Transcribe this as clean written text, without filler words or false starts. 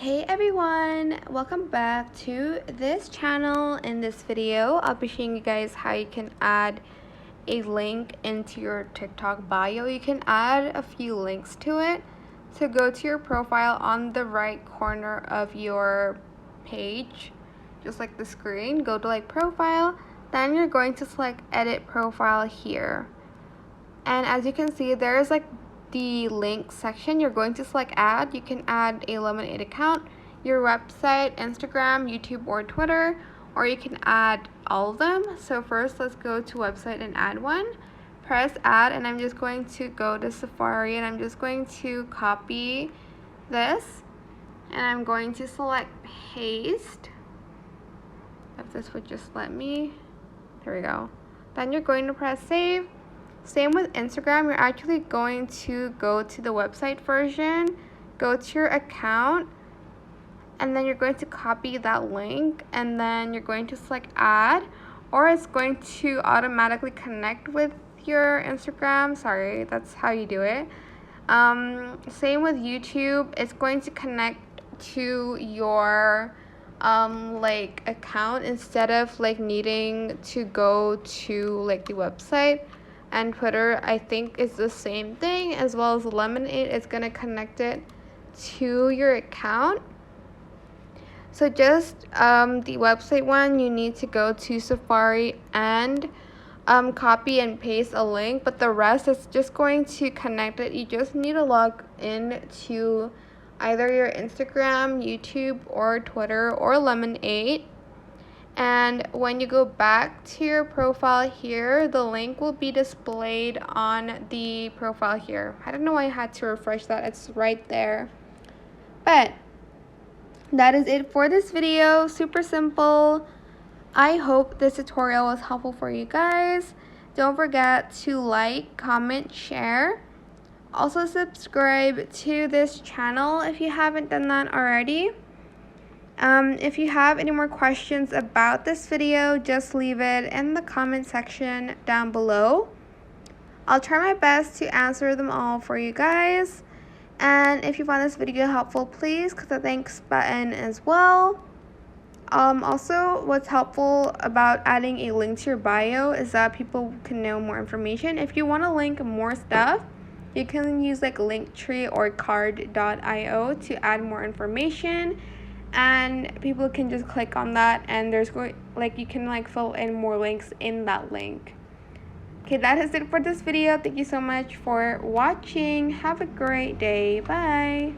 Hey everyone, welcome back to this channel. In this video I'll be showing you guys how you can add a link into your TikTok bio. You can add a few links to it. So go to your profile on the right corner of your page, just like the screen. Go to profile, then you're going to select edit profile here, and as you can see there's the link section. You're going to select add. You can add a Lemonade account, your website, Instagram, YouTube, or Twitter, or you can add all of them. So first let's go to website and add one. Press add, and I'm just going to go to Safari, and I'm just going to copy this, and I'm going to select paste. If this would just let me, there we go. Then you're going to press save. Same with Instagram, you're actually going to go to the website version, go to your account, and then you're going to copy that link, and then you're going to select add, or it's going to automatically connect with your Instagram. Sorry, that's how you do it. Same with YouTube, it's going to connect to your account instead of needing to go to the website. And Twitter, I think, is the same thing, as well as Lemonade. It's going to connect it to your account. So just the website one, you need to go to Safari and copy and paste a link, but the rest is just going to connect it. You just need to log in to either your Instagram, YouTube, or Twitter, or Lemonade. And when you go back to your profile here, the link will be displayed on the profile here. I don't know why I had to refresh that. It's right there. But that is it for this video. Super simple. I hope this tutorial was helpful for you guys. Don't forget to like, comment, share. Also subscribe to this channel if you haven't done that already. If you have any more questions about this video, just leave it in the comment section down below. I'll try my best to answer them all for you guys. And if you found this video helpful, please click the thanks button as well. Also, what's helpful about adding a link to your bio is that people can know more information. If you want to link more stuff, you can use Linktree or card.io to add more information. And people can just click on that, and there's you can fill in more links in that link. Okay, that is it for this video. Thank you so much for watching. Have a great day. Bye.